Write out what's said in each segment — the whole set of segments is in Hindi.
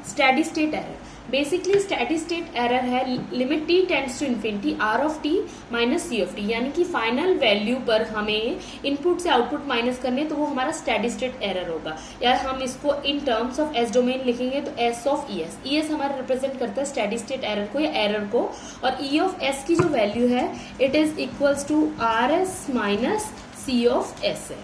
Steady state error. Basically steady state error है limit t tends to infinity r of t minus c of t, यानी कि फाइनल वैल्यू पर हमें इनपुट से आउटपुट माइनस करने, तो वो हमारा स्टेडी स्टेट एरर होगा। या हम इसको इन टर्म्स ऑफ एस डोमेन लिखेंगे तो s ऑफ es हमारा रिप्रेजेंट करता है स्टेडी स्टेट एरर को या एरर को, और e ऑफ s की जो वैल्यू है it is equals to rs minus c of s है।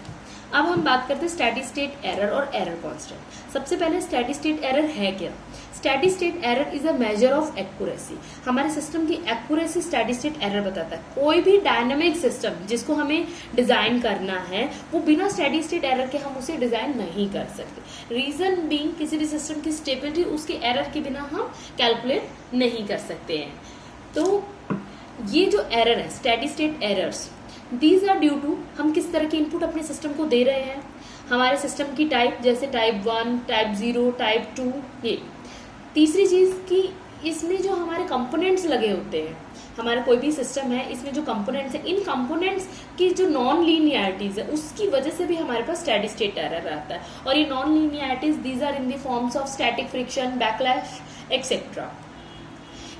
अब हम बात करते हैं स्टेडी स्टेट एरर और एरर कांस्टेंट। सबसे पहले स्टेडी स्टेट एरर है क्या? Steady state error is a measure of accuracy. हमारे सिस्टम की एक्यूरेसी स्टेडी स्टेट एरर बताता है। कोई भी डायनामिक सिस्टम जिसको हमें डिजाइन करना है वो बिना स्टेडी स्टेट एरर के हम उसे डिजाइन नहीं कर सकते। रीजन बीइंग किसी भी सिस्टम की स्टेबिलिटी उसके एरर के बिना हम कैलकुलेट नहीं कर सकते हैं। तो ये जो एरर है steady state errors, these are due to हम किस तरह के इनपुट अपने सिस्टम को दे रहे हैं, हमारे सिस्टम की टाइप, जैसे टाइप 1, टाइप 0, टाइप 2। ये तीसरी चीज कि इसमें जो हमारे कंपोनेंट्स लगे होते हैं, हमारा कोई भी सिस्टम है इसमें जो कंपोनेंट्स है, इन कंपोनेंट्स की जो नॉन लीनियरिटीज है उसकी वजह से भी हमारे पास स्टेडी स्टेट एरर आता है। और ये non linearities these are in the forms of static friction, backlash etcetera.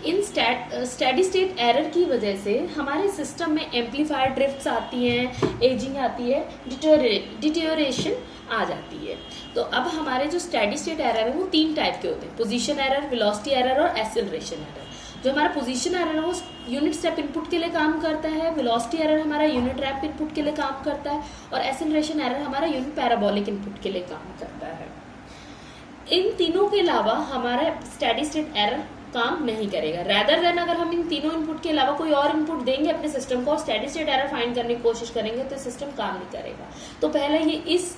इन स्टेडी स्टेट एरर की वजह से हमारे सिस्टम में एम्पलीफायर ड्रिफ्ट्स आती हैं, एजिंग आती है, डिटेरियोरेशन आ जाती है। तो अब हमारे जो स्टेडी स्टेट एरर है वो 3 टाइप के होते हैं, पोजीशन एरर, वेलोसिटी एरर और एक्सेलरेशन एरर। जो हमारा पोजीशन एरर है वो यूनिट स्टेप इनपुट के लिए काम करता है, वेलोसिटी एरर हमारा यूनिट रैंप इनपुट के लिए काम करता है, और एक्सेलरेशन एरर हमारा यूनिट पैराबोलिक इनपुट के लिए काम करता है। इन तीनों के अलावा हमारा स्टेडी स्टेट एरर काम नहीं करेगा। रैदर देन अगर हम इन तीनों इनपुट के अलावा कोई और इनपुट देंगे अपने सिस्टम को और स्टेडी स्टेट एरर फाइंड करने की कोशिश करेंगे तो सिस्टम काम नहीं करेगा। तो पहले ये इस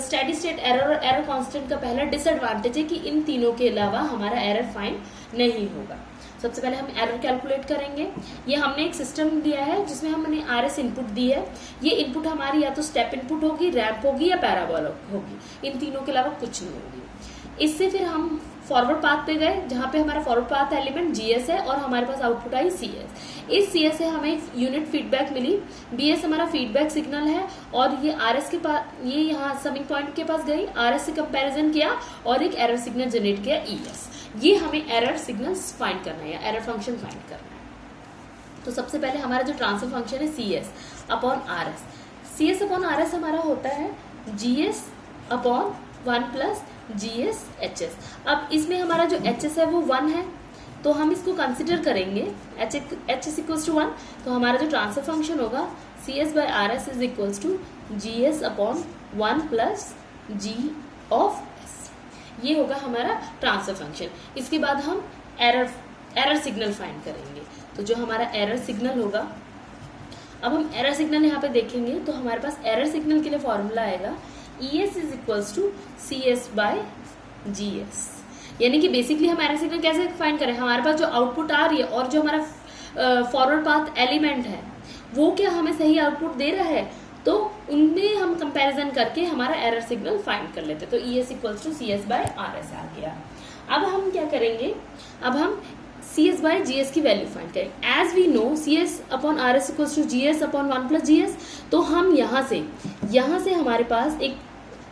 स्टेडी स्टेट एरर और एरर कांस्टेंट का पहला डिसएडवांटेज है कि इन तीनों के अलावा हमारा एरर फाइंड नहीं होगा। सबसे पहले हम एरर कैलकुलेट करेंगे। ये हमने एक सिस्टम दिया है जिसमें हमने RS इनपुट दी है। ये इनपुट हमारी या तो स्टेप इनपुट होगी, रैंप होगी या पैराबोलिक होगी। इन तीनों के अलावा कुछ नहीं होगी। इससे फिर हम फॉरवर्ड पाथ पे गए जहाँ पे हमारा फॉरवर्ड पाथ एलिमेंट GS है और हमारे पास आउटपुट आई CS। इस CS से हमें एक यूनिट फीडबैक मिली, BS हमारा फीडबैक सिग्नल है, और ये RS के पास, ये यहाँ समिंग पॉइंट के पास गई, RS से कंपैरिजन किया और एक एरर सिग्नल जनरेट किया ES। ये हमें एरर सिग्नल्स फाइंड करना है या एरर फंक्शन फाइंड करना है। तो सबसे पहले हमारा जो ट्रांसफर फंक्शन है CS upon RS। CS upon RS हमारा होता है GS upon 1 plus GS HS। अब इसमें हमारा जो HS है वो 1 है, तो हम इसको कंसिडर करेंगे HS इक्वल्स टू 1। तो हमारा जो ट्रांसफर फंक्शन होगा CS by RS is equals to GS upon 1 plus G of S। ये होगा हमारा ट्रांसफर फंक्शन। इसके बाद हम एरर सिग्नल फाइंड करेंगे। तो जो हमारा एरर सिग्नल होगा, अब हम एरर सिग्नल यहाँ पे देखेंगे तो हमारे पास एरर सिग्नल के लिए फॉर्मूला आएगा ES is equals to CS bye GS। यानी कि बेसिकली हम एरर सिग्नल कैसे फाइंड करें, हमारे पास जो आउटपुट आ रही है और जो हमारा फॉरवर्ड पाथ एलिमेंट है वो क्या हमें सही आउटपुट दे रहा है, तो उनमें हम कंपैरिजन करके हमारा एरर सिग्नल फाइंड कर लेते हैं। तो ES equals to CS by RS आ गया। अब हम क्या करेंगे, अब हम CS बाय GS की वैल्यू फाइंड करेंगे। As we know CS upon RS equals to GS upon 1 plus GS। तो हम यहाँ से हमारे पास एक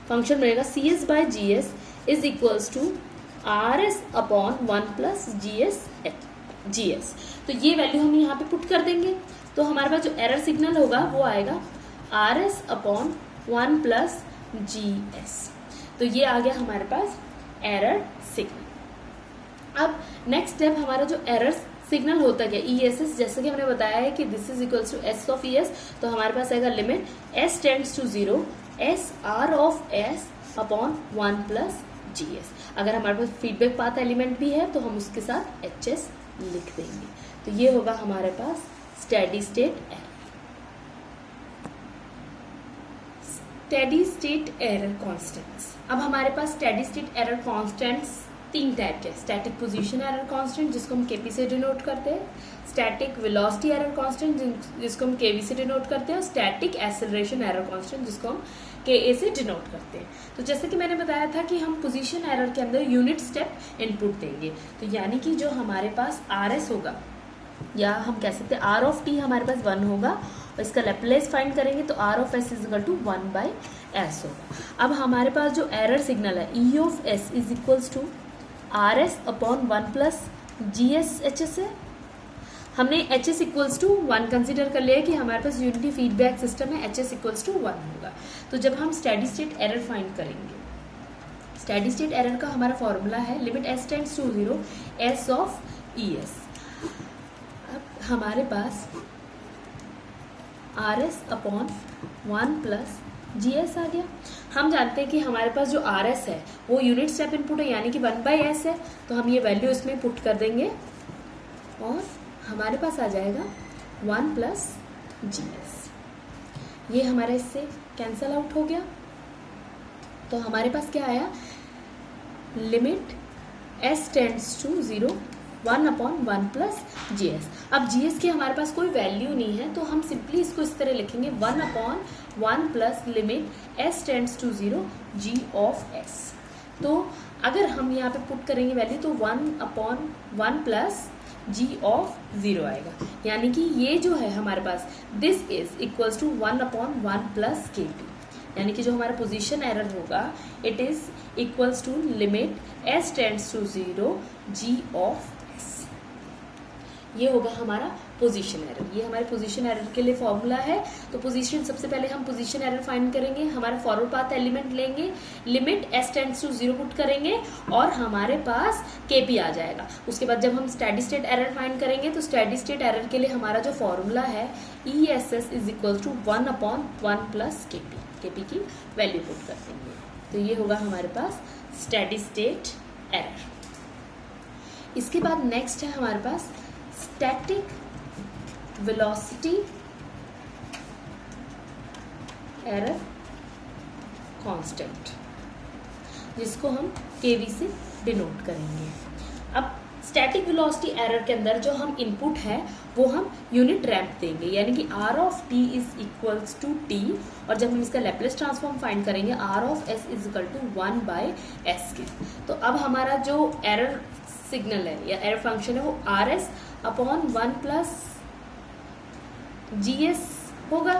फंक्शन बनेगा CS bye GS is equals to RS upon 1 plus GS। तो ये वैल्यू हम यहाँ पे पुट कर देंगे। तो हमारे पास जो एरर सिग्नल होगा वो आएगा RS अपॉन 1 प्लस GS। तो ये आ गया हमारे पास एरर सिग्नल। अब नेक्स्ट स्टेप हमारा जो एरर सिग्नल होता है ESS, जैसे कि हमने बताया है कि this is equals to S of ES। तो हमारे पास आएगा limit S tends to 0 SR of S upon 1 plus GS। अगर हमारे पास फीडबैक पाथ एलिमेंट भी है तो हम उसके साथ HS लिख देंगे। तो ये होगा हमारे पास steady state error. Steady state error constants. अब हमारे पास steady state error constants 3 type के, स्टैटिक पोजीशन एरर कांस्टेंट जिसको हम KP से डिनोट करते हैं, स्टैटिक वेलोसिटी एरर कांस्टेंट जिसको हम KV से डिनोट करते हैं, और स्टैटिक एक्सेलरेशन एरर कांस्टेंट जिसको हम KA से डिनोट करते हैं। तो जैसे कि मैंने बताया था कि हम पोजीशन एरर के अंदर यूनिट स्टेप इनपुट देंगे। तो यानी कि जो हमारे पास RS होगा, या हम कह सकते हैं R ऑफ T हमारे पास 1 होगा, और इसका लैप्लेस फाइंड करेंगे तो R of S is equal to 1 by S होगा। अब हमारे पास जो एरर सिग्नल है E of S is equals to RS upon 1 plus GS HS है। हमने HS इक्वल्स टू 1 कंसिडर कर लिया है कि हमारे पास यूनिटी फीडबैक सिस्टम है, HS इक्वल्स टू 1 होगा। तो जब हम स्टेडी स्टेट एरर फाइंड करेंगे, स्टेडी स्टेट एरर का हमारा फॉर्मूला है limit S tends to 0 S of ES। अब हमारे पास RS अपॉन 1 प्लस GS आ गया। हम जानते हैं कि हमारे पास जो RS है वो यूनिट स्टेप इनपुट है, यानी कि 1/S है, तो हम ये वैल्यू इसमें पुट कर देंगे और हमारे पास आ जाएगा 1 प्लस GS। ये हमारा इससे कैंसल आउट हो गया। तो हमारे पास क्या आया, limit S tends to 0 1 upon 1 plus GS। अब GS की हमारे पास कोई वैल्यू नहीं है, तो हम सिंपली इसको इस तरह लिखेंगे 1 upon 1 plus limit S tends to 0 G of S। तो अगर हम यहाँ पे पुट करेंगे वैल्यू तो 1 अपॉन 1 प्लस G ऑफ 0 आएगा, यानी कि ये जो है हमारे पास this is equals to 1 upon 1 plus KP, यानी कि जो हमारा पोजीशन एरर होगा it is equals to limit S tends to 0 G of S। ये होगा हमारा पोजीशन एरर। ये हमारे पोजीशन एरर के लिए फॉर्मूला है। तो पोजीशन, सबसे पहले हम पोजीशन एरर फाइंड करेंगे, हमारा फॉरवर्ड पाथ एलिमेंट लेंगे, limit S tends to 0 put करेंगे और हमारे पास KP आ जाएगा। उसके बाद जब हम स्टेडी स्टेट एरर फाइंड करेंगे तो स्टेडी स्टेट एरर के लिए हमारा जो फॉर्मूला है ESS is equal to 1 upon 1 plus KP की वैल्यू पुट कर देंगे। तो ये होगा हमारे पास स्टेडी स्टेट एरर। इसके बाद नेक्स्ट है हमारे पास स्टैटिक वेलोसिटी एरर कांस्टेंट, जिसको हम KV से डिनोट करेंगे। अब स्टैटिक वेलोसिटी एरर के अंदर जो हम इनपुट है वो हम यूनिट रैंप देंगे, यानी कि R of t is equals to t, और जब हम इसका लैप्लेस ट्रांसफॉर्म फाइंड करेंगे R of s is equal to 1/s के। तो अब हमारा जो एरर सिग्नल है या एरर फंक्शन है वो RS अपॉन 1 प्लस GS होगा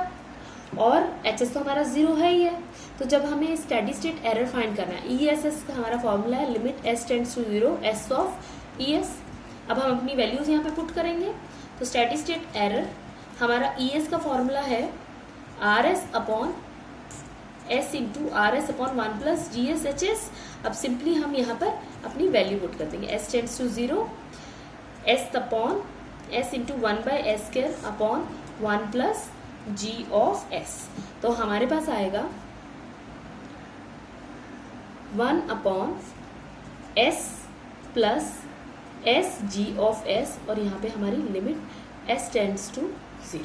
और HS तो हमारा 0 है ही है। तो जब हमें स्टेडी स्टेट एरर फाइंड करना है, ESS का हमारा फॉर्मूला है limit S tends to 0 S of ES। अब हम अपनी वैल्यूज यहाँ पे पुट करेंगे। तो स्टेडी स्टेट एरर हमारा ES का फॉर्मूला है RS upon S into RS upon 1 plus GS HS। अब सिंपली हम यहाँ पर अपनी वैल्यू पुट कर देंगे, S tends to 0 S upon S into 1/S square upon 1 plus G of S। तो हमारे पास आएगा 1 upon S plus S G of S, और यहाँ पे हमारी लिमिट S टेंड्स टू 0।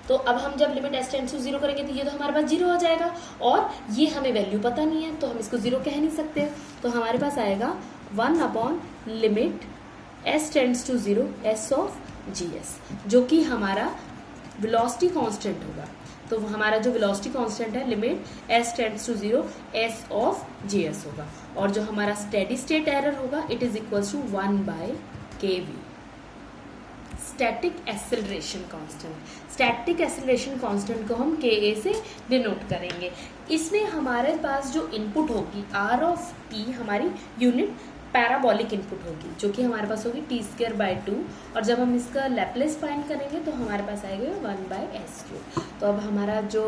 तो अब हम जब लिमिट S टेंड्स टू 0 करेंगे तो ये तो हमारे पास 0 आ जाएगा, और ये हमें वैल्यू पता नहीं है तो हम इसको 0 कह नहीं सकते। तो हमारे पास आएगा 1 upon limit S tends to 0 S of GS, जो कि हमारा वेलोसिटी कांस्टेंट होगा। तो हमारा जो वेलोसिटी कांस्टेंट है limit S tends to 0 S of GS होगा, और जो हमारा स्टेडी स्टेट एरर होगा it is equals to 1/KV। Static acceleration constant, static acceleration constant को हम KA से डिनोट करेंगे। इसमें हमारे पास जो इनपुट होगी R ऑफ t हमारी यूनिट पैराबोलिक इनपुट होगी, जो कि हमारे पास होगी t²/2, और जब हम इसका लैप्लेस फाइंड करेंगे तो हमारे पास आएगा 1/s³। तो अब हमारा जो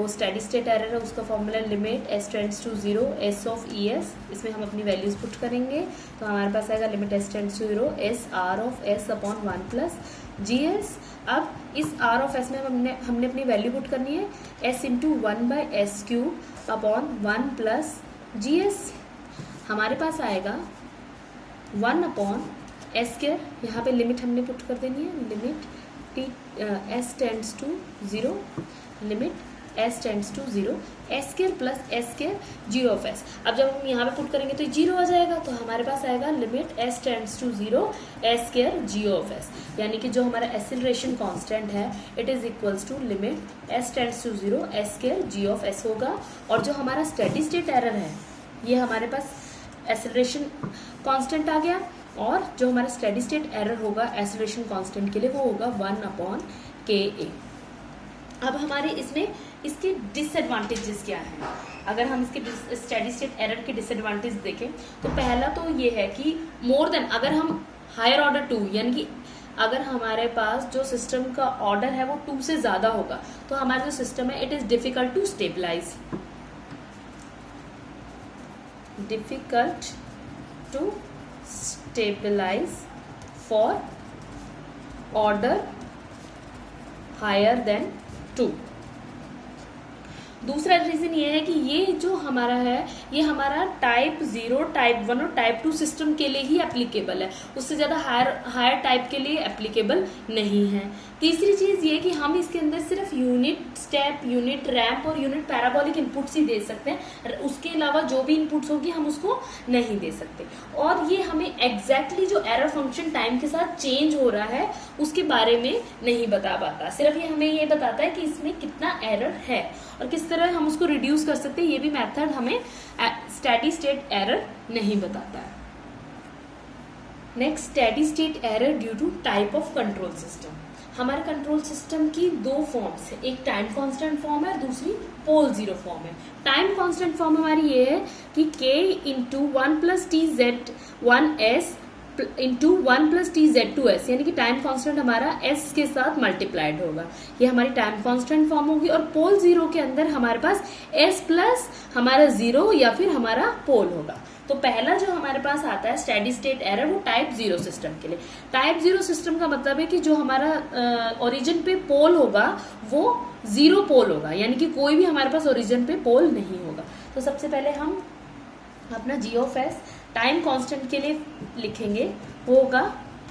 स्टेडी स्टेट एरर है उसका formula limit S tends to 0 S of ES, इसमें हम अपनी वैल्यूज पुट करेंगे। तो हमारे पास आएगा limit S tends to 0 S R of S upon 1 plus GS। अब इस R ऑफ S में हमने अपनी वैल्यू पुट करनी है S into 1/s³ upon 1 plus GS। हमारे पास आएगा 1 अपॉन S², यहाँ पे लिमिट हमने पुट कर देनी है, limit S tends to 0 limit S tends to 0 S² plus S² G of S। अब जब हम यहाँ पे पुट करेंगे तो 0 आ जाएगा, तो हमारे पास आएगा limit S tends to 0 S² G of S, यानी कि जो हमारा एक्सेलरेशन कांस्टेंट है it is equals to limit S tends to 0 S² G of S होगा। और जो हमारा स्टेडी स्टेट एरर है ये हमारे पास एक्सेलरेशन कांस्टेंट आ गया, और जो हमारा स्टेडी स्टेट एरर होगा एक्सेलरेशन कांस्टेंट के लिए वो होगा 1/KA। अब हमारे इसमें इसके डिसएडवांटेजेस क्या हैं? अगर हम इसके स्टेडी स्टेट एरर के डिसएडवांटेज देखें तो पहला तो ये है कि मोर देन, अगर हम हायर ऑर्डर 2 यानी कि अगर हमारे पास जो सिस्टम का ऑर्डर है वो 2 से ज़्यादा होगा तो हमारा जो सिस्टम है it is difficult to stabilize, difficult to stabilize for order higher than 2। दूसरा रीज़न ये है कि ये जो हमारा है ये हमारा टाइप 0, टाइप 1 और टाइप 2 सिस्टम के लिए ही एप्लीकेबल है, उससे ज़्यादा हायर टाइप के लिए एप्लीकेबल नहीं है। तीसरी चीज़ ये कि हम इसके अंदर सिर्फ यूनिट स्टेप, यूनिट रैंप और यूनिट पैराबोलिक इनपुट्स ही दे सकते हैं, उसके अलावा जो भी इनपुट्स होगी हम उसको नहीं दे सकते। और ये हमें एग्जैक्टली जो एरर फंक्शन टाइम के साथ चेंज हो रहा है उसके बारे में नहीं बता पाता, सिर्फ ये हमें ये बताता है कि इसमें कितना एरर है और किस तरह हम उसको रिड्यूस कर सकते हैं। ये भी मेथड हमें स्टेडी स्टेट एरर नहीं बताता है। Next, steady state error due to type of control system. हमारे कंट्रोल सिस्टम की दो फॉर्म्स है, एक टाइम कांस्टेंट फॉर्म है, दूसरी पोल जीरो फॉर्म है। टाइम कांस्टेंट फॉर्म हमारी ये है कि k into 1 plus T Z 1s into 1 plus T Z 2s, यानी कि टाइम कांस्टेंट हमारा s के साथ मल्टीप्लाइड होगा, ये हमारी टाइम कांस्टेंट फॉर्म होगी। और पोल जीरो के अंदर हमारे पास s प्लस हमारा जीरो या फिर हमारा पोल होगा। तो पहला जो हमारे पास आता है स्टेडी स्टेट एरर वो टाइप 0 सिस्टम के लिए। टाइप 0 सिस्टम का मतलब है कि जो हमारा ओरिजिन पे पोल होगा वो 0 पोल होगा, यानी कि कोई भी हमारे पास ओरिजिन पे पोल नहीं होगा। तो सबसे पहले हम अपना g of s time constant के लिए लिखेंगे, वो होगा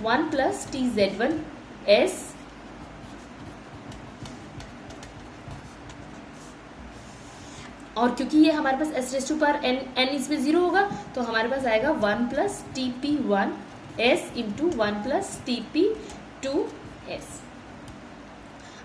1 प्लस टी जेड 1 s और क्योंकि ये हमारे पास s raise to power n इसमें 0 होगा तो हमारे पास आएगा 1 plus T P 1 s into 1 plus T P 2 s।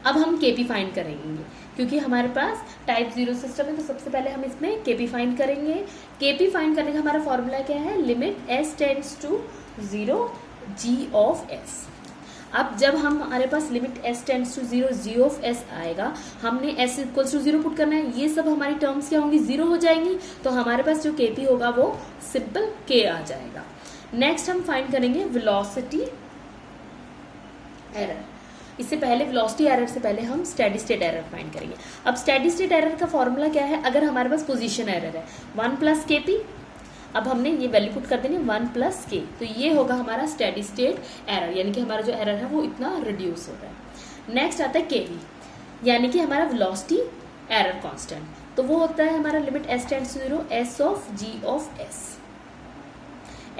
अब हम के पी फाइंड करेंगे, क्योंकि हमारे पास टाइप 0 सिस्टम है तो सबसे पहले हम इसमें के पी फाइंड करेंगे। के पी फाइंड करने का हमारा फॉर्मूला क्या है, limit s tends to 0 g of s। अब जब हमारे पास limit s tends to 0 g of s आएगा, हमने s इक्वल्स टू 0 पुट करना है, ये सब हमारी टर्म्स क्या होंगी, 0 हो जाएंगी, तो हमारे पास जो के पी होगा वो सिंपल k आ जाएगा। नेक्स्ट हम फाइंड करेंगे वेलोसिटी एरर। इससे पहले वेलोसिटी एरर से पहले हम स्टेडी स्टेट एरर फाइंड करेंगे। अब स्टेडी स्टेट एरर का फॉर्मूला क्या है, अगर हमारे पास पोजीशन एरर है 1 प्लस के पी, अब हमने ये वैल्यू पुट कर देनी 1 प्लस के, तो ये होगा हमारा स्टेडी स्टेट एरर, यानी कि हमारा जो एरर है वो इतना रिड्यूस हो रहा है। नेक्स्ट आता है के वी, यानी कि हमारा वेलोसिटी एरर कांस्टेंट, तो वो होता है हमारा limit s tends to 0 s of g of s,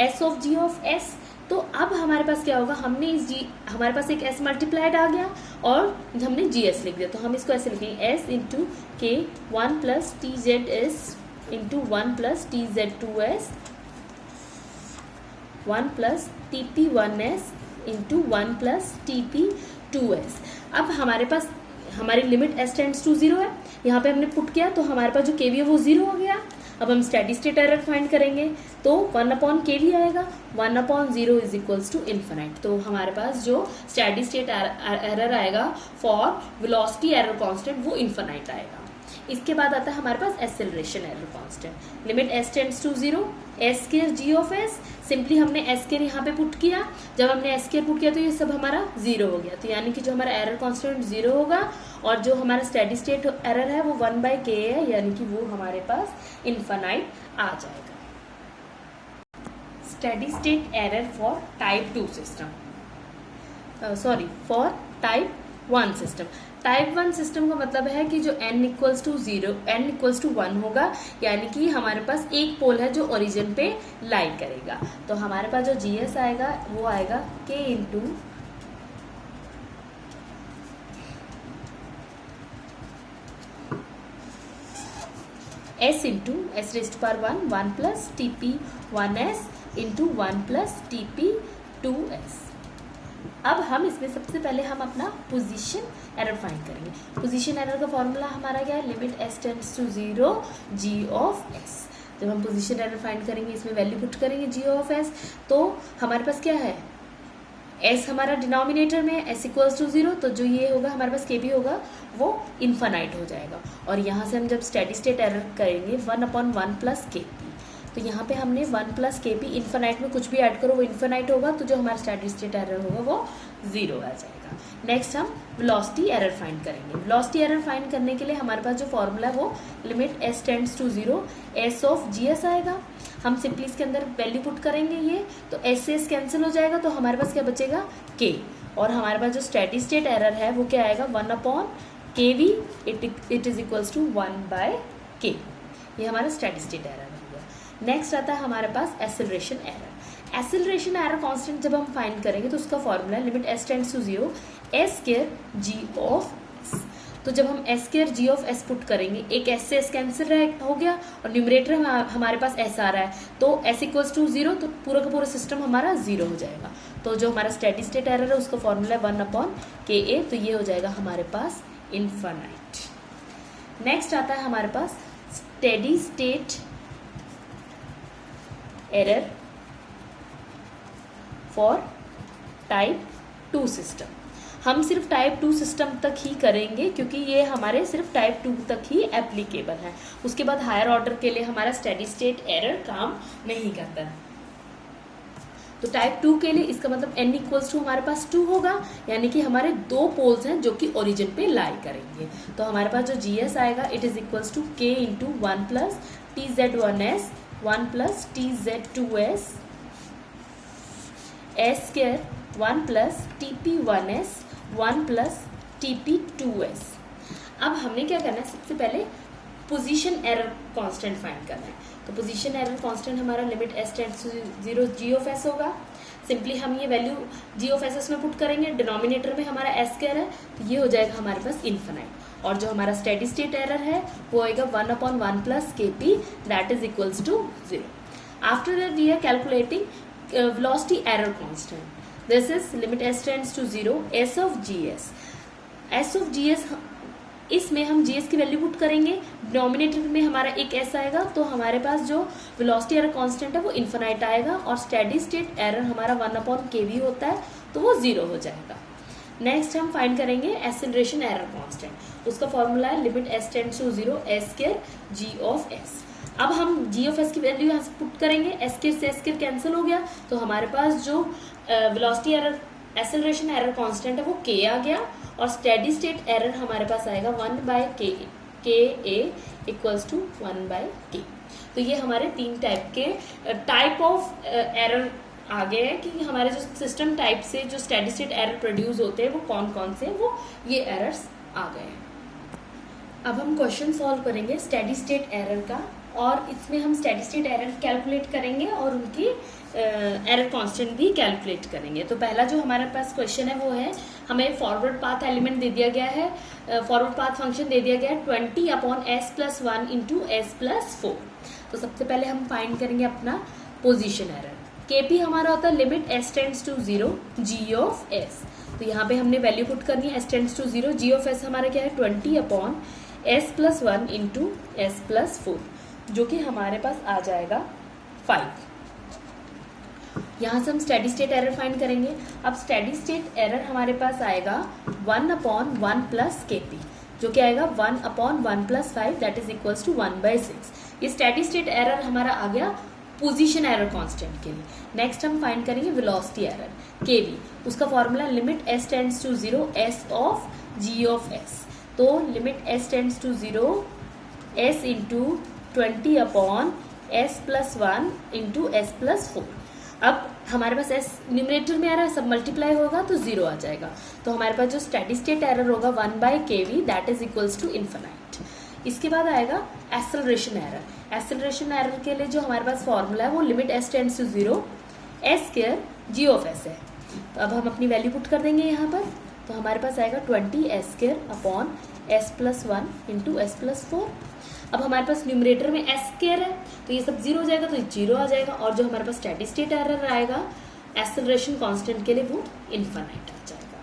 s of g of s। तो अब हमारे पास क्या होगा, हमने इस g, हमारे पास एक s मल्टीप्लाइड आ गया और हमने gs लिख दिया, तो हम इसको ऐसे लिखेंगे s इंटू के 1 plus T Z S into 1 plus T Z 2s 1 plus T P 1s into 1 plus T P 2s। अब हमारे पास हमारी लिमिट s टेंड्स टू 0 है, यहाँ पे हमने पुट किया तो हमारे पास जो के वी है वो 0 हो गया। अब हम स्टेडी स्टेट एरर फाइंड करेंगे तो 1 अपॉन के वी आएगा, 1 upon 0 is equals to infinite. तो हमारे पास जो स्टेडी स्टेट एरर आएगा फॉर वेलोसिटी एरर कांस्टेंट वो इन्फिनाइट आएगा। इसके बाद आता है हमारे पास acceleration error constant, limit s tends to 0 s square g of s, simply हमने s स्क्वायर यहाँ पे पुट किया, जब हमने s स्क्वायर पुट किया तो ये सब हमारा 0 हो गया, तो यानी कि जो हमारा एरर कांस्टेंट 0 होगा और जो हमारा स्टेडी स्टेट एरर है वो 1/k है, यानी कि वो हमारे पास इन्फिनाइट आ जाएगा। Steady state error for type 2 system, sorry for type 1 system. Type 1 system का मतलब है कि जो n equals to 0 n equals to 1 होगा, यानी कि हमारे पास एक पोल है जो ओरिजिन पे लाई करेगा, तो हमारे पास जो GS आएगा वो आएगा k into s into s raise to power 1 plus T P 1s into 1 plus T P 2s। अब हम इसमें सबसे पहले हम अपना पोजीशन एरर फाइंड करेंगे। पोजीशन एरर का फॉर्मूला हमारा क्या है, limit s tends to 0 g of s। जब हम पोजीशन एरर फाइंड करेंगे इसमें वैल्यू पुट करेंगे g ऑफ s, तो हमारे पास क्या है एस हमारा डिनोमिनेटर में एस इक्वल्स टू 0, तो जो ये होगा हमारे पास के बी होगा वो इन्फानाइट हो जाएगा। और यहाँ से हम जब स्टेडी स्टेट एरर करेंगे 1/1 प्लस के पी, तो यहाँ पे हमने 1 प्लस के पी इन्फानाइट में कुछ भी ऐड करो वो इन्फानाइट होगा, तो जो हमारा स्टेडी स्टेट एरर होगा वो 0 आ जाएगा। नेक्स्ट हम वेलोसिटी एरर फाइंड करेंगे। वेलोसिटी एरर फाइंड करने के लिए हमारे पास जो फॉर्मूला है वो limit S tends to 0 S of G S आएगा। हम सिंपली इसके अंदर वैल्यू पुट करेंगे ये, तो एस से एस कैंसिल हो जाएगा, तो हमारे पास क्या बचेगा के। और हमारे पास जो स्टेडी स्टेट एरर है वो क्या आएगा 1/kv, it is equals to 1/k। ये हमारा स्टेडी स्टेट एरर हो गया। नेक्स्ट आता है हमारे पास acceleration error. Acceleration error constant जब हम फाइंड करेंगे तो उसका formula limit S tends to 0 S square G of S. तो जब हम S square G of S put करेंगे, एक एस से एस कैंसिल हो गया और न्यूमरेटर हमारे पास एस आ रहा है, तो एस इक्वल्स टू 0, तो पूरा का पूरा सिस्टम हमारा 0 हो जाएगा। तो जो हमारा स्टेडी स्टेट एरर है उसका फॉर्मूला 1/ka, तो ये हो जाएगा हमारे पास इन्फानाइट। नेक्स्ट आता है हमारे पास steady state error for type 2 system. हम सिर्फ टाइप 2 सिस्टम तक ही करेंगे क्योंकि ये हमारे सिर्फ टाइप 2 तक ही एप्लीकेबल है। उसके बाद हायर ऑर्डर के लिए हमारा स्टेडी स्टेट एरर काम नहीं करता है। तो टाइप 2 के लिए इसका मतलब n इक्वल्स टू हमारे पास 2 होगा, यानी कि हमारे 2 पोल्स हैं जो कि ओरिजिन पे लाई करेंगे। तो हमारे पास जो GS आएगा it is equals to k into 1 plus TZ1s 1 plus TZ2s s square 1 plus TP1s 1 plus TP2s। अब हमने क्या करना है, सबसे पहले पोजीशन एरर कांस्टेंट फाइंड करना है। तो पोजीशन एरर कांस्टेंट हमारा limit S tends to 0 G of S होगा। सिंपली हम ये वैल्यू जी ऑफ एस में पुट करेंगे, डिनोमिनेटर में हमारा एस स्क्वायर है, तो ये हो जाएगा हमारे पास इन्फानाइट। और जो हमारा स्टेडी स्टेट एरर है वो आएगा 1/1 plus K P, that is equals to 0। After that we are calculating velocity error constant. This is limit s tends to 0 s of gs। s of gs इसमें हम gs की वैल्यू पुट करेंगे, डिनोमिनेटर में हमारा एक s आएगा, तो हमारे पास जो वेलोसिटी एरर कांस्टेंट है वो इन्फानाइट आएगा और स्टेडी स्टेट एरर हमारा 1/kv होता है, तो वो 0 हो जाएगा। नेक्स्ट हम फाइंड करेंगे एक्सेलरेशन एरर कांस्टेंट। उसका फॉर्मूला है limit s tends to 0 s square g of s। अब हम जी ऑफ एस की वैल्यू यहाँ से पुट करेंगे, एस स्क्वायर से एस स्क्वायर कैंसिल हो गया, तो हमारे पास जो velocity error acceleration error constant है वो k आ गया और स्टेडी स्टेट एरर हमारे पास आएगा 1/k इक्वल्स टू 1/k। तो ये हमारे 3 टाइप के टाइप ऑफ एरर आ गए हैं कि हमारे जो सिस्टम टाइप से जो स्टेडी स्टेट एरर प्रोड्यूस होते हैं वो कौन कौन से, वो ये एरर्स आ गए हैं। अब हम क्वेश्चन सॉल्व करेंगे स्टेडी स्टेट एरर का, और इसमें हम स्टेडी स्टेट एरर कैलकुलेट करेंगे और उनकी एरर कांस्टेंट भी कैलकुलेट करेंगे। तो पहला जो हमारे पास क्वेश्चन है वो है, हमें फॉरवर्ड पाथ एलिमेंट दे दिया गया है, फॉरवर्ड पाथ फंक्शन दे दिया गया है 20/s+1 इंटू s+4। तो सबसे पहले हम फाइंड करेंगे अपना पोजीशन एरर। केपी हमारा होता है limit s tends to 0 g of s। तो यहाँ पे हमने वैल्यू पुट करनी है s tends to 0, g of s हमारा क्या है 20/s+1 इंटू s+4, जो कि हमारे पास आ जाएगा 5। यहाँ से हम स्टेडी स्टेट एरर फाइंड करेंगे। अब स्टेडी स्टेट एरर हमारे पास आएगा 1/1 प्लस केपी, जो कि आएगा 1/1 plus 5, that is equals to 1/6। ये स्टेडी स्टेट एरर हमारा आ गया पोजीशन एरर कांस्टेंट के लिए। नेक्स्ट हम फाइंड करेंगे वेलोसिटी एरर केवी। उसका formula limit S tends to 0 S of G of S. तो limit S tends to 0 S into 20/s+1 into s+4। अब हमारे पास s न्यूमरेटर में आ रहा है, सब मल्टीप्लाई होगा तो 0 आ जाएगा। तो हमारे पास जो स्टेडी स्टेट एरर होगा 1/kv, that is equals to infinite. इसके बाद आएगा एक्सेलरेशन एरर। एक्सेलरेशन एरर के लिए जो हमारे पास फॉर्मूला है वो limit s tends to 0 s square g of s है। तो अब हम अपनी वैल्यू पुट कर देंगे यहाँ पर, तो हमारे पास आएगा 20s²/s+1 इंटू s+4। अब हमारे पास न्यूमरेटर में s स्क्वायर है, तो ये सब 0 हो जाएगा, तो 0 आ जाएगा। और जो हमारे पास स्टेडी स्टेट एरर आएगा एक्सेलरेशन कांस्टेंट के लिए वो इन्फानाइट आ जाएगा।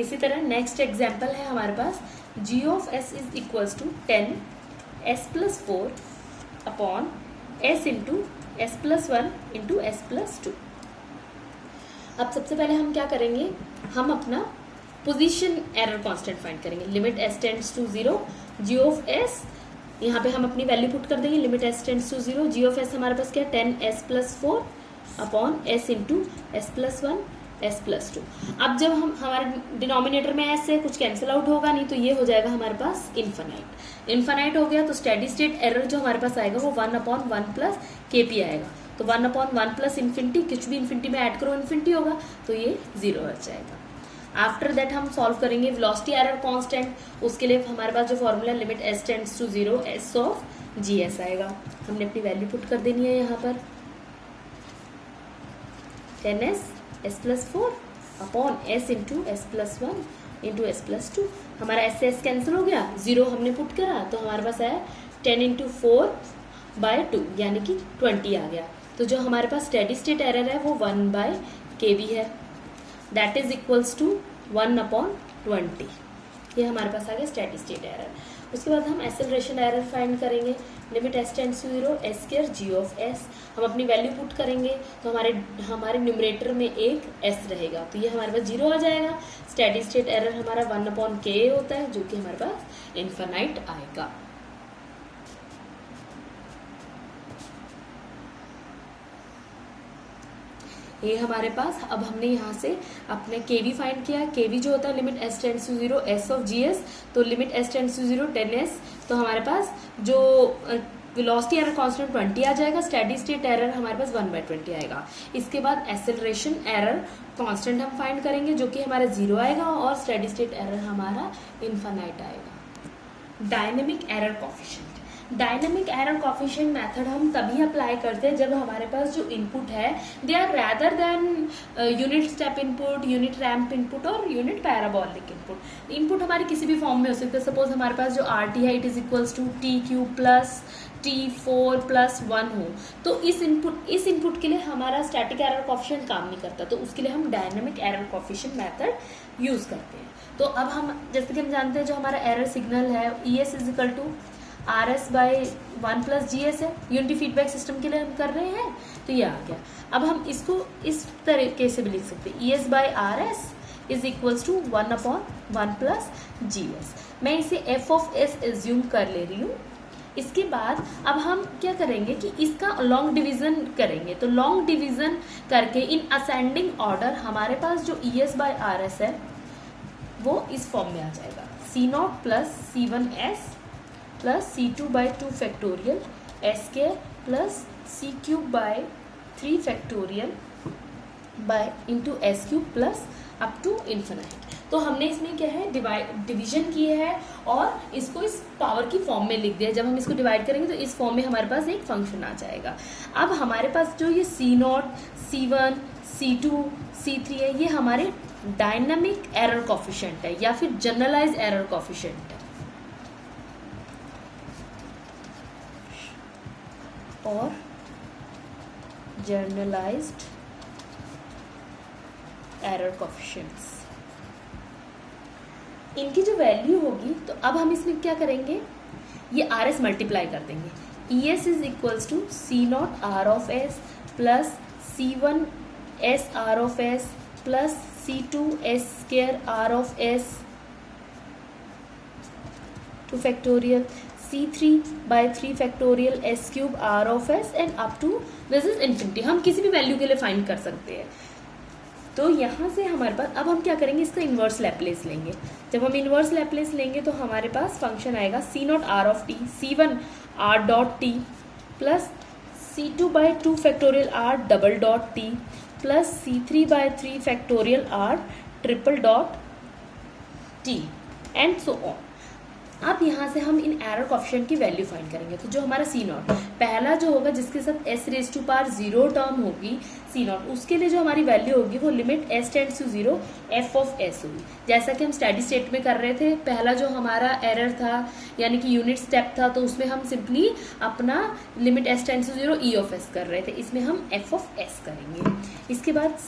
इसी तरह नेक्स्ट एग्जांपल है हमारे पास g of s is equals to 10s+4/s into s+1 into s+2। अब सबसे पहले हम क्या करेंगे, हम अपना पोजीशन एरर कांस्टेंट फाइंड करेंगे। Limit s tends to 0 g of s, यहाँ पे हम अपनी वैल्यू पुट कर देंगे। Limit s tends to 0 g of s हमारे पास क्या है 10s plus 4 upon s into s plus 1 s plus 2। अब जब हम हमारे डिनोमिनेटर में s है, कुछ कैंसिल आउट होगा नहीं, तो ये हो जाएगा हमारे पास इन्फानाइट। इन्फानाइट हो गया तो स्टेडी स्टेट एरर जो हमारे पास आएगा वो 1/1 प्लस kp आएगा। तो 1/1 प्लस इन्फिनिटी, कुछ भी इन्फिनिटी में ऐड करो इन्फिनिटी होगा, तो ये 0 हो जाएगा। आफ्टर दैट हम सॉल्व करेंगे वेलोसिटी एरर कांस्टेंट। उसके लिए हमारे पास जो formula limit s tends to 0 s of gs आएगा। हमने अपनी वैल्यू पुट कर देनी है यहाँ पर 10s s plus 4 upon s into s plus 1 into s plus 2। हमारा s से s कैंसिल हो गया, 0 हमने पुट करा तो हमारे पास आया 10 इंटू 4/2 यानी कि 20 आ गया। तो जो हमारे पास स्टेडी स्टेट एरर है वो 1/kV है, दैट इज इक्वल्स टू 1/20। ये हमारे पास आ गया स्टेडी स्टेट एरर। उसके बाद हम एक्सेलरेशन एरर फाइंड करेंगे। Limit s tends to 0 s square g of s, हम अपनी वैल्यू पुट करेंगे तो हमारे न्यूमरेटर में एक s रहेगा, तो ये हमारे पास 0 आ जाएगा। स्टेडी स्टेट एरर हमारा 1/k होता है जो कि हमारे पास इन्फिनाइट आएगा। ये हमारे पास, अब हमने यहाँ से अपने kv फाइंड किया। kv जो होता है limit s tends to 0 s of gs, तो limit s tends to 0 10s, तो हमारे पास जो वेलोसिटी एरर कांस्टेंट 20 आ जाएगा। स्टेडी स्टेट एरर हमारे पास 1/20 आएगा। इसके बाद एक्सेलरेशन एरर कांस्टेंट हम फाइंड करेंगे जो कि हमारा 0 आएगा और स्टेडी स्टेट एरर हमारा इन्फिनाइट आएगा। Dynamic error coefficient, dynamic error coefficient method हम तभी अप्लाई करते हैं जब हमारे पास जो इनपुट है they are rather than unit step input, unit ramp input और यूनिट पैराबोलिक इनपुट। इनपुट हमारे किसी भी फॉर्म में हो सकते हैं। सपोज हमारे पास जो RT है it is equals to t³ plus t4 plus 1 हो, तो इस इनपुट के लिए हमारा स्टैटिक एरर कोफिशिएंट काम नहीं करता, तो उसके लिए हम dynamic error coefficient method use करते हैं। तो अब हम जैसे कि हम जानते हैं जो हमारा एरर सिग्नल है ES is equal to RS/1 plus GS है, यूनिटी फीडबैक सिस्टम के लिए हम कर रहे हैं, तो ये आ गया। अब हम इसको इस तरीके से भी लिख सकते हैं ES/RS is equals to 1/1 plus GS। मैं इसे f ऑफ s एज्यूम कर ले रही हूँ। इसके बाद अब हम क्या करेंगे कि इसका लॉन्ग डिवीजन करेंगे, तो लॉन्ग डिवीजन करके इन असेंडिंग ऑर्डर हमारे पास जो ES/RS है वो इस फॉर्म में आ जाएगा C0 plus C1s plus C2/2 factorial s² plus C³/3 factorial into s³ plus up to infinite. तो हमने इसमें क्या है डिवीजन किए है और इसको इस पावर की फॉर्म में लिख दिया। जब हम इसको डिवाइड करेंगे तो इस फॉर्म में हमारे पास एक फंक्शन आ जाएगा। अब हमारे पास जो ये C0, C1, C2, C3 है ये हमारे डायनामिक एरर कोफिशिएंट है या फिर जनरलाइज एरर कोफिशिएंट है और जनरलाइज्ड एरर कोफिशिएंट्स। इनकी जो वैल्यू होगी तो अब हम इसमें क्या करेंगे, ये RS मल्टीप्लाई कर देंगे। ES is equals to C0 R of S plus C1 S R of S plus C2 S square R of S to factorial C3/3 factorial s³ R of S and up to this is infinity. हम किसी भी वैल्यू के लिए फाइंड कर सकते हैं। तो यहाँ से हमारे पास अब हम क्या करेंगे, इसका इन्वर्स लैप्लेस लेंगे। जब हम इन्वर्स लैप्लेस लेंगे तो हमारे पास फंक्शन आएगा C0 R of t C1 R dot t plus C2/2 factorial R double dot t plus C3/3 factorial R triple dot t and so on. अब यहाँ से हम इन एरर कोफिशिएंट की वैल्यू फाइंड करेंगे। तो जो हमारा C0 पहला जो होगा जिसके साथ s⁻0 टर्म होगी C0, उसके लिए जो हमारी वैल्यू होगी वो limit s tends to 0 f of s होगी। जैसा कि हम स्टेडी स्टेट में कर रहे थे, पहला जो हमारा एरर था यानी कि यूनिट स्टेप था, तो उसमें हम सिंपली अपना limit s tends to 0 e of s कर रहे थे, इसमें हम f ऑफ s करेंगे। इसके बाद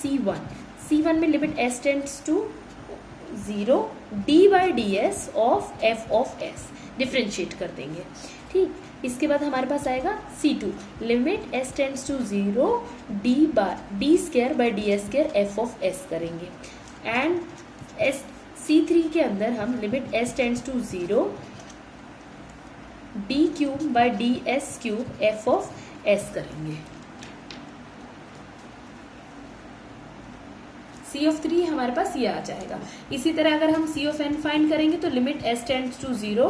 C1 में limit s tends to 0 d/ds of f of s differentiate कर देंगे। ठीक, इसके बाद हमारे पास आएगा C2, limit s tends to 0 d square by D S square F of s करेंगे। एंड C3 के अंदर हम limit s tends to 0 d cube by D S cube F of s करेंगे। C ऑफ 3 हमारे पास ये आ जाएगा। इसी तरह अगर हम C ऑफ n फाइंड करेंगे तो limit s tends to 0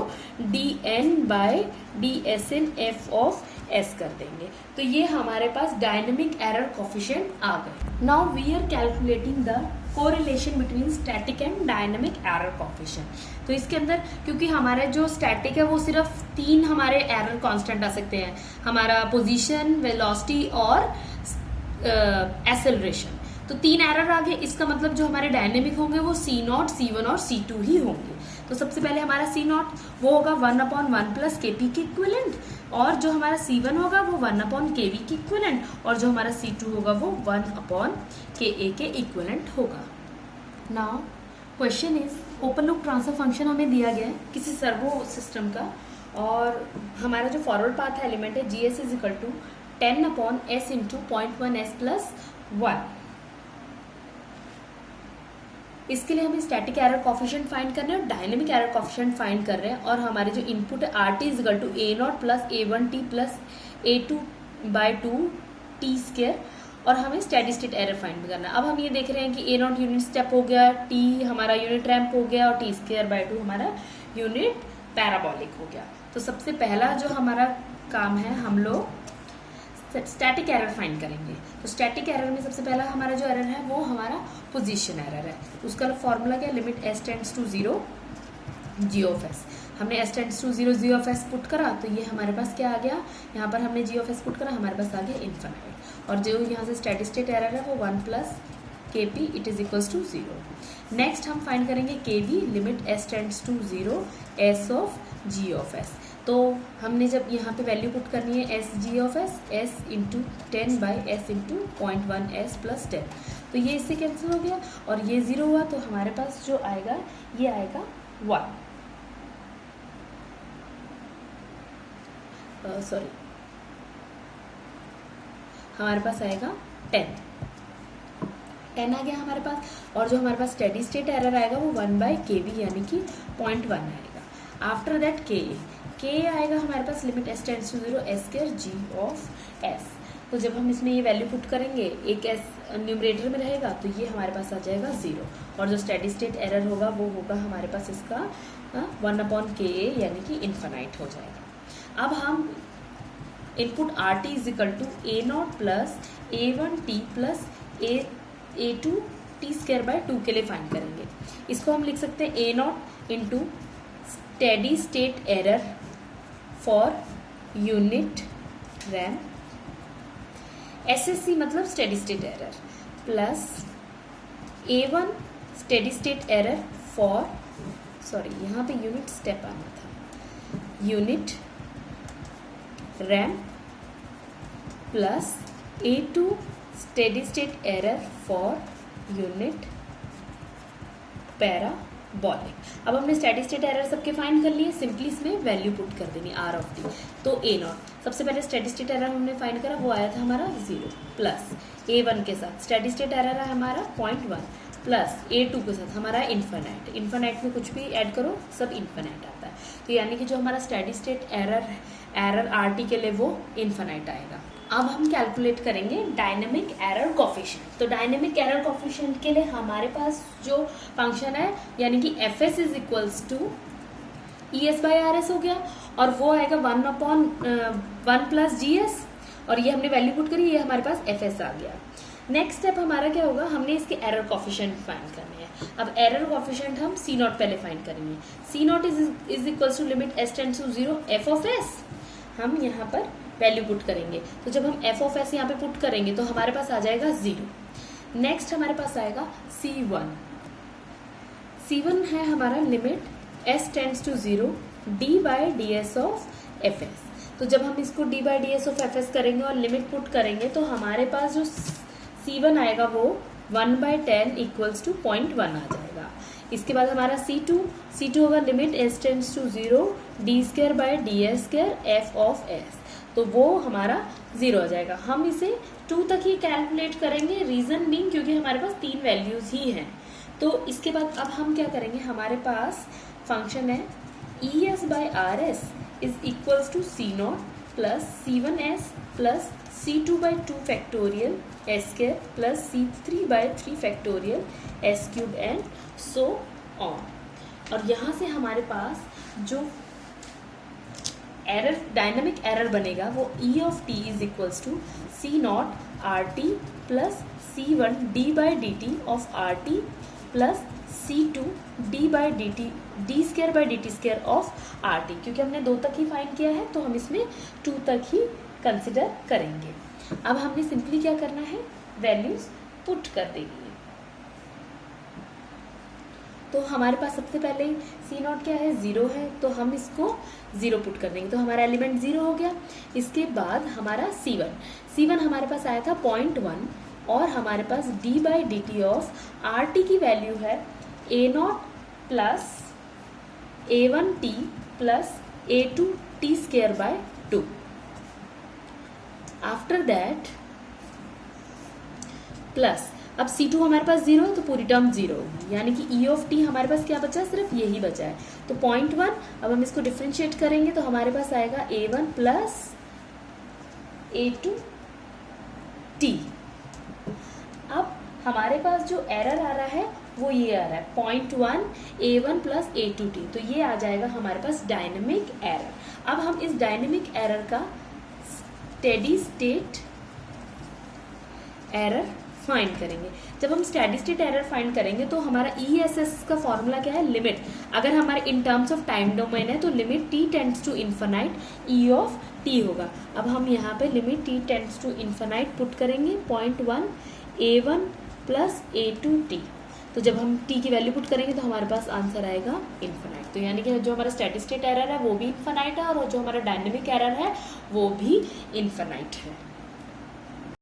dn by dsn f of s कर देंगे। तो ये हमारे पास डायनेमिक एरर कोफिशिएंट आ गए। Now we are calculating the correlation between static and dynamic error coefficient. तो इसके अंदर क्योंकि हमारे जो स्टैटिक है वो सिर्फ 3 हमारे एरर कांस्टेंट आ सकते हैं, हमारा पोजीशन, वेलोसिटी और एक्सेलरेशन। तो 3 एरर आ गए, इसका मतलब जो हमारे डायनेमिक होंगे वो C0, C1 और C2 ही होंगे। तो सबसे पहले हमारा C0 वो होगा 1/1 प्लस KP के इक्विवेलेंट, और जो हमारा C1 होगा वो 1/KV के इक्विवेलेंट, और जो हमारा C2 होगा वो 1/KA के इक्विवेलेंट होगा। Now question is, open loop transfer function हमें दिया गया है किसी सर्वो सिस्टम का, और हमारा जो फॉरवर्ड पाथ एलिमेंट है GS is equal to 10/S into 0.1S plus 1। इसके लिए हमें स्टैटिक एरर कोफिशिएंट फाइंड करना है और डायनेमिक एरर कोफिशिएंट फाइंड कर रहे हैं, और हमारे जो इनपुट है RT is equal to A0 plus A1T plus A2/2 T square, और हमें स्टेडी स्टेट एरर फाइंड करना है। अब हम ये देख रहे हैं कि A0 यूनिट स्टेप हो गया, T हमारा यूनिट रैंप हो गया, और T²/2 हमारा यूनिट पैराबोलिक हो गया। तो सबसे पहला जो हमारा काम है, हम लोग स्टैटिक एरर फाइंड करेंगे। तो स्टैटिक एरर में सबसे पहला हमारा जो एरर है वो हमारा पोजीशन एरर है। उसका फॉर्मूला क्या है, limit s tends to 0 g of s। हमने s tends to 0 g of s put करा तो ये हमारे पास क्या आ गया, यहाँ पर हमने g ऑफ s पुट करा, हमारे पास आ गया इन्फिनिट, और जो यहाँ से स्टेडी स्टेट एरर है वो 1 plus KP it is equals to 0। Next हम फाइंड करेंगे KV, limit s tends to 0 s of g of s। तो हमने जब यहाँ पे वैल्यू पुट करनी है S G of S, S into 10 by S into 0.1s plus 10, तो ये इससे कैंसिल हो गया और ये 0 हुआ, तो हमारे पास जो आएगा ये आएगा 1, सॉरी हमारे पास आएगा 10 आ गया हमारे पास, और जो हमारे पास स्टेडी स्टेट एरर आएगा वो 1/KV यानी कि 0.1 आएगा। आफ्टर दैट K आएगा हमारे पास, limit s tends to 0 s² g of s। तो जब हम इसमें ये वैल्यू पुट करेंगे, एक s न्यूमरेटर में रहेगा तो ये हमारे पास आ जाएगा 0, और जो स्टेडी स्टेट एरर होगा वो होगा हमारे पास इसका 1/KA यानी कि इन्फिनाइट हो जाएगा। अब हम input RT is equal to A0 plus A1T plus A2T²/2 के लिए फाइंड करेंगे। इसको हम लिख सकते हैं A0 into steady state error for unit RAM, SSC मतलब steady state error, plus A1 steady state error for, sorry यहाँ पे यूनिट स्टेप आना था, unit RAM, plus A2 steady state error for unit parabolic. अब हमने स्टेडी स्टेट एरर सबके फाइंड कर लिए, सिंपली इसमें वैल्यू पुट कर देनी R ऑफ टी। तो A0 सबसे पहले स्टेडी स्टेट एरर हमने फाइंड करा, वो आया था हमारा 0, प्लस A1 के साथ स्टेडी स्टेट एरर है हमारा 0.1, प्लस A2 के साथ हमारा इन्फिनाइट में कुछ भी ऐड करो सब इन्फिनाइट आता है। तो यानी कि जो हमारा स्टेडी स्टेट एरर RT के लिए वो इन्फिनाइट आएगा। अब हम कैलकुलेट करेंगे डायनेमिक एरर कोफिशिएंट। तो डायनेमिक एरर कोफिशिएंट के लिए हमारे पास जो फंक्शन है यानी कि Fs is equals to ES/RS हो गया, और वो आएगा 1/1 प्लस GS, और ये हमने वैल्यू पुट करी, ये हमारे पास Fs आ गया। नेक्स्ट स्टेप हमारा क्या होगा, हमने इसके एरर कोफिशिएंट फाइंड करने हैं। अब एरर कोफिशिएंट हम C0 पहले फाइंड करेंगे। C0 is equals to limit s tends to 0 f of s, हम यहाँ पर वैल्यू पुट करेंगे। तो जब हम f ऑफ s यहाँ पे पुट करेंगे तो हमारे पास आ जाएगा 0। नेक्स्ट हमारे पास आएगा C1 है हमारा limit s tends to 0 d/ds of fs। तो जब हम इसको d/ds ऑफ fs करेंगे और लिमिट पुट करेंगे तो हमारे पास जो C1 आएगा वो 1/10 इक्वल्स टू 0.1 आ जाएगा। इसके बाद हमारा C2 होगा limit s tends to 0 d² by ds² f of s, तो वो हमारा 0 आ जाएगा। हम इसे 2 तक ही कैलकुलेट करेंगे, रीजन बीइंग क्योंकि हमारे पास 3 वैल्यूज ही हैं। तो इसके बाद अब हम क्या करेंगे, हमारे पास फंक्शन है ES by RS is equals to C0 plus C1s plus C2 by 2 factorial s² plus C3 by 3 factorial s³ and so on. और यहाँ से हमारे पास जो एरर, डायनामिक एरर बनेगा वो E of t is equals to C0 RT plus C1 d by dt of RT plus C2 d by dt d² by dt² of RT, क्योंकि हमने 2 तक ही फाइंड किया है तो हम इसमें 2 तक ही कंसिडर करेंगे। अब हमने सिंपली क्या करना है, वैल्यूज पुट कर देंगे। तो हमारे पास सबसे पहले C0 क्या है, 0 है, तो हम इसको 0 पुट कर देंगे, तो हमारा एलिमेंट 0 हो गया। इसके बाद हमारा C1 हमारे पास आया था 0.1 और हमारे पास d by dt of RT की वैल्यू है A0 plus A1t plus A2t² by 2। After that plus अब C2 हमारे पास 0 है तो पूरी टर्म 0 होगी, यानी कि E ऑफ t हमारे पास क्या बचा है, सिर्फ यही बचा है। तो 0.1 अब हम इसको डिफ्रेंशिएट करेंगे तो हमारे पास आएगा A1 प्लस A2t। अब हमारे पास जो एरर आ रहा है वो ये आ रहा है 0.1 A1 प्लस A2t, तो ये आ जाएगा हमारे पास डायनेमिक एरर। अब हम इस डायनेमिक एरर का स्टेडी स्टेट एरर फाइंड करेंगे। जब हम स्टेडी स्टेट एरर फाइंड करेंगे तो हमारा ESS का फॉर्मूला क्या है, लिमिट। अगर हमारे in terms of time domain है तो limit t tends to infinite E of t होगा। अब हम यहाँ पे limit t tends to infinite put करेंगे 0.1 A1 प्लस A2t, तो जब हम t की वैल्यू पुट करेंगे तो हमारे पास आंसर आएगा इन्फिनाइट। तो यानी कि जो हमारा स्टेडी स्टेट एरर है वो भी इन्फिनाइट है और जो हमारा डायनेमिक एरर है वो भी इन्फिनाइट है।